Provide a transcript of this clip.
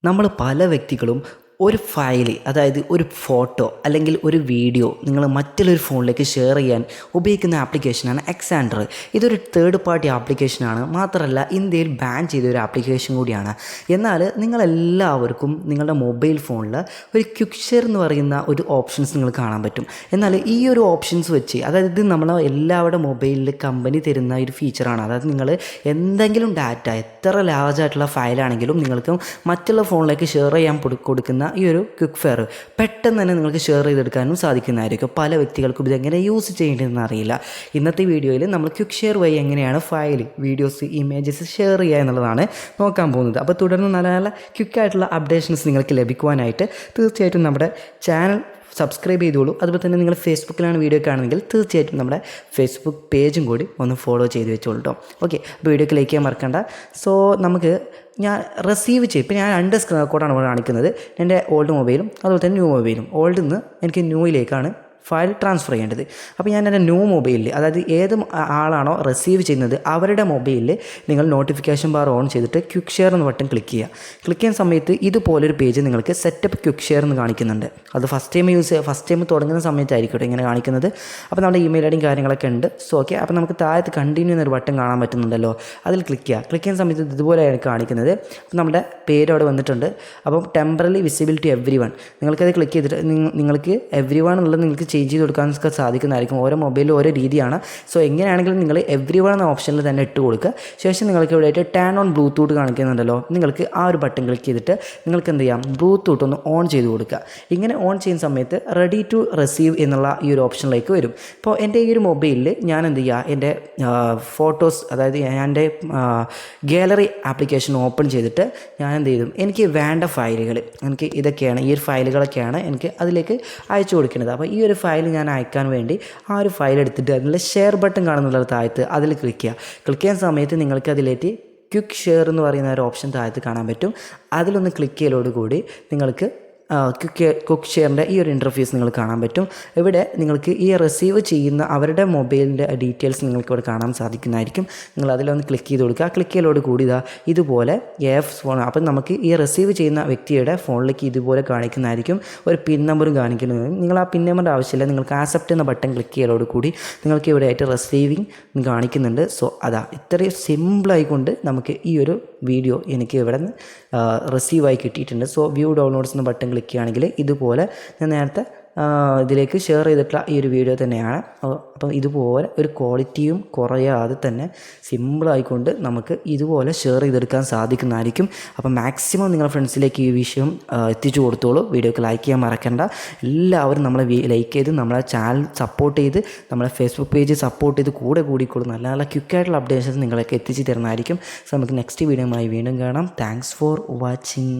നമ്മൾ പല വ്യക്തികളും ഒരു ഫയൽ, അതായത് ഒരു ഫോട്ടോ അല്ലെങ്കിൽ ഒരു വീഡിയോ നിങ്ങൾ മറ്റുള്ളൊരു ഫോണിലേക്ക് ഷെയർ ചെയ്യാൻ ഉപയോഗിക്കുന്ന ആപ്ലിക്കേഷനാണ് എക്സാൻഡർ. ഇതൊരു തേർഡ് പാർട്ടി ആപ്ലിക്കേഷനാണ്. മാത്രമല്ല ഇന്ത്യയിൽ ബാൻ ചെയ്ത ഒരു ആപ്ലിക്കേഷൻ കൂടിയാണ്. എന്നാൽ നിങ്ങളെല്ലാവർക്കും നിങ്ങളുടെ മൊബൈൽ ഫോണിൽ ഒരു ക്വിക്ക് ഷെയർ എന്ന് പറയുന്ന ഒരു ഓപ്ഷൻസ് നിങ്ങൾ കാണാൻ പറ്റും. എന്നാൽ ഈ ഒരു ഓപ്ഷൻസ് വെച്ച്, അതായത് ഇത് നമ്മൾ എല്ലാവരുടെ മൊബൈലിൽ കമ്പനി തരുന്ന ഒരു ഫീച്ചറാണ്. അതായത് നിങ്ങൾ എന്തെങ്കിലും ഡാറ്റ, എത്ര ലാർജായിട്ടുള്ള ഫയലാണെങ്കിലും നിങ്ങൾക്ക് മറ്റുള്ള ഫോണിലേക്ക് ഷെയർ ചെയ്യാൻ കൊടുക്കുന്ന ഈ ഒരു ക്വിക്ക് ഫെയർ പെട്ടെന്ന് തന്നെ നിങ്ങൾക്ക് ഷെയർ ചെയ്തെടുക്കാനും സാധിക്കുന്നതായിരിക്കും. പല വ്യക്തികൾക്കും ഇതെങ്ങനെ യൂസ് ചെയ്യേണ്ടതെന്ന് അറിയില്ല. ഇന്നത്തെ വീഡിയോയിൽ നമ്മൾ ക്വിക്ക് ഷെയർ വഴി എങ്ങനെയാണ് ഫയൽ, വീഡിയോസ്, ഇമേജസ് ഷെയർ ചെയ്യുക എന്നുള്ളതാണ് നോക്കാൻ പോകുന്നത്. അപ്പോൾ തുടർന്ന് നല്ല നല്ല ക്വിക്കായിട്ടുള്ള അപ്ഡേഷൻസ് നിങ്ങൾക്ക് ലഭിക്കുവാനായിട്ട് തീർച്ചയായിട്ടും നമ്മുടെ ചാനൽ സബ്സ്ക്രൈബ് ചെയ്തോളൂ. അതുപോലെ തന്നെ നിങ്ങൾ ഫേസ്ബുക്കിലാണ് വീഡിയോ കാണുന്നെങ്കിൽ തീർച്ചയായിട്ടും നമ്മുടെ ഫേസ്ബുക്ക് പേജും കൂടി ഒന്ന് ഫോളോ ചെയ്ത് വെച്ചോളൂ കേട്ടോ. ഓക്കെ, അപ്പോൾ വീഡിയോക്ക് ലൈക്ക് ചെയ്യാൻ മറക്കണ്ട. സോ നമുക്ക് ഞാൻ റിസീവ് ചെയ്യും. ഇപ്പോൾ ഞാൻ 2 സ്ക്രീൻ റെക്കോർഡാണ് കാണിക്കുന്നത്. എൻ്റെ ഓൾഡ് മൊബൈലും അതുപോലെ തന്നെ ന്യൂ മൊബൈലും. ഓൾഡിൽ നിന്ന് എനിക്ക് ന്യൂയിലേക്കാണ് ഫയൽ ട്രാൻസ്ഫർ ചെയ്യേണ്ടത്. അപ്പോൾ ഞാൻ എൻ്റെ ന്യൂ മൊബൈലിൽ, അതായത് ഏത് ആളാണോ റിസീവ് ചെയ്യുന്നത് അവരുടെ മൊബൈലിൽ നിങ്ങൾ നോട്ടിഫിക്കേഷൻ ബാർ ഓൺ ചെയ്തിട്ട് ക്വിക്ക് ഷെയർ എന്ന് ബട്ടൺ ക്ലിക്ക് ചെയ്യുക. ക്ലിക്ക് ചെയ്യുന്ന സമയത്ത് ഇതുപോലൊരു പേജ് നിങ്ങൾക്ക് സെറ്റപ്പ് ക്വിക്ക് ഷെയർ എന്ന് കാണിക്കുന്നുണ്ട്. അത് ഫസ്റ്റ് ടൈം തുടങ്ങുന്ന സമയത്തായിരിക്കും ഇങ്ങനെ കാണിക്കുന്നത്. അപ്പോൾ നമ്മുടെ ഇമെയിൽ ഐഡിയും കാര്യങ്ങളൊക്കെ ഉണ്ട്. സോ ഓക്കെ, അപ്പോൾ നമുക്ക് താഴത്ത് കണ്ടിന്യൂ എന്നൊരു ബട്ടൺ കാണാൻ പറ്റുന്നുണ്ടല്ലോ, അതിൽ ക്ലിക്ക് ചെയ്യുക. ക്ലിക്ക് ചെയ്യുന്ന സമയത്ത് ഇതുപോലെയാണ് കാണിക്കുന്നത്. അപ്പോൾ നമ്മുടെ പേര് അവിടെ വന്നിട്ടുണ്ട്. അപ്പം temporary visible to everyone, നിങ്ങൾക്കത് ക്ലിക്ക് ചെയ്തിട്ട് നിങ്ങൾക്ക് എവ്രി വൺ എന്നുള്ളത് നിങ്ങൾക്ക് ചേഞ്ച് ചെയ്ത് കൊടുക്കാനൊക്കെ സാധിക്കുന്നതായിരിക്കും. ഓരോ മൊബൈലിലും ഓരോ രീതിയാണ്. സോ എങ്ങനെയാണെങ്കിലും നിങ്ങൾ എവ്രി വൺ എന്ന ഓപ്ഷനിൽ തന്നെ ഇട്ട് കൊടുക്കുക. ശേഷം നിങ്ങൾക്ക് ഇവിടെയായിട്ട് ടേൺ ഓൺ ബ്ലൂടൂത്ത് കാണിക്കുന്നുണ്ടല്ലോ, നിങ്ങൾക്ക് ആ ഒരു ബട്ടൺ ക്ലിക്ക് ചെയ്തിട്ട് നിങ്ങൾക്ക് എന്ത് ചെയ്യാം, ബ്ലൂടൂത്ത് ഒന്ന് ഓൺ ചെയ്ത് കൊടുക്കുക. ഇങ്ങനെ ഓൺ ചെയ്യുന്ന സമയത്ത് റെഡി ടു റിസീവ് എന്നുള്ള ഈ ഒരു ഓപ്ഷനിലേക്ക് വരും. ഇപ്പോൾ എൻ്റെ ഈ ഒരു മൊബൈലിൽ ഞാൻ എന്ത് ചെയ്യുക, എൻ്റെ ഫോട്ടോസ്, അതായത് ഞാൻ എൻ്റെ ഗാലറി ആപ്ലിക്കേഷൻ ഓപ്പൺ ചെയ്തിട്ട് ഞാൻ എന്ത് ചെയ്തു, എനിക്ക് വേണ്ട ഫയലുകൾ, എനിക്ക് ഇതൊക്കെയാണ്, ഈ ഒരു ഫയലുകളൊക്കെയാണ് എനിക്ക് അതിലേക്ക് അയച്ചു കൊടുക്കേണ്ടത്. അപ്പോൾ ഈ ഒരു ഫയൽ ഞാൻ അയക്കാൻ വേണ്ടി ആ ഒരു ഫയൽ എടുത്തിട്ട് അതിൽ ഷെയർ ബട്ടൺ കാണുന്നുള്ള താഴത്ത് അതിൽ ക്ലിക്ക് ചെയ്യുക. ക്ലിക്ക് ചെയ്യുന്ന സമയത്ത് നിങ്ങൾക്ക് അതിലേക്ക് ക്വിക്ക് ഷെയർ എന്ന് പറയുന്ന ഒരു ഓപ്ഷൻ താഴത്ത് കാണാൻ പറ്റും. അതിലൊന്ന് ക്ലിക്ക് ചെയ്യലോടുകൂടി നിങ്ങൾക്ക് ക്വിക്ക് ഷെയറിൻ്റെ ഈ ഒരു ഇൻ്റർഫേസ് നിങ്ങൾ കാണാൻ പറ്റും. ഇവിടെ നിങ്ങൾക്ക് ഈ റിസീവ് ചെയ്യുന്ന അവരുടെ മൊബൈലിൻ്റെ ഡീറ്റെയിൽസ് നിങ്ങൾക്ക് ഇവിടെ കാണാൻ സാധിക്കുന്നതായിരിക്കും. നിങ്ങൾ അതിലൊന്ന് ക്ലിക്ക് ചെയ്ത് കൊടുക്കുക. ക്ലിക്ക് ചെയ്യലോട് കൂടി ഇതുപോലെ ഫോൺ, അപ്പം നമുക്ക് ഈ റിസീവ് ചെയ്യുന്ന വ്യക്തിയുടെ ഫോണിലേക്ക് ഇതുപോലെ കാണിക്കുന്നതായിരിക്കും. ഒരു പിൻ നമ്പറും കാണിക്കുന്നത്. നിങ്ങൾ ആ പിൻ നമ്പറിൻ്റെ ആവശ്യമില്ല, നിങ്ങൾക്ക് ആക്സെപ്റ്റ് എന്ന ബട്ടൺ ക്ലിക്ക് ചെയ്യലോട് കൂടി നിങ്ങൾക്ക് ഇവിടെ ആയിട്ട് റിസീവിങ് കാണിക്കുന്നുണ്ട്. സോ ഇത്രയും സിമ്പിളായിക്കൊണ്ട് നമുക്ക് ഈ ഒരു വീഡിയോ എനിക്ക് ഇവിടെ നിന്ന് റിസീവായി കിട്ടിയിട്ടുണ്ട്. സോ വ്യൂ ഡൗൺലോഡ്സ് എന്ന ബട്ടൺ ക്ലിക്ക് ചെയ്യുകയാണെങ്കിൽ ഇതുപോലെ ഞാൻ നേരത്തെ ഇതിലേക്ക് ഷെയർ ചെയ്തിട്ടുള്ള ഈ ഒരു വീഡിയോ തന്നെയാണ്. അപ്പം ഇതുപോലെ ഒരു ക്വാളിറ്റിയും കുറയാതെ തന്നെ സിമ്പിളായിക്കൊണ്ട് നമുക്ക് ഇതുപോലെ ഷെയർ ചെയ്തെടുക്കാൻ സാധിക്കുന്നതായിരിക്കും. അപ്പം മാക്സിമം നിങ്ങളുടെ ഫ്രണ്ട്സിലേക്ക് ഈ വിഷയം എത്തിച്ചു കൊടുത്തോളൂ. വീഡിയോക്ക് ലൈക്ക് ചെയ്യാൻ മറക്കണ്ട. എല്ലാവരും നമ്മളെ ലൈക്ക് ചെയ്ത് നമ്മളെ ചാനൽ സപ്പോർട്ട് ചെയ്ത് നമ്മളെ ഫേസ്ബുക്ക് പേജ് സപ്പോർട്ട് ചെയ്ത് കൂടിക്കോളൂ. നല്ല നല്ല ക്വിക്കായിട്ടുള്ള അപ്ഡേഷൻസ് നിങ്ങളൊക്കെ എത്തിച്ചു തരുന്നതായിരിക്കും. സോ നമുക്ക് നെക്സ്റ്റ് വീഡിയോയുമായി വീണ്ടും കാണാം. Thanks for watching.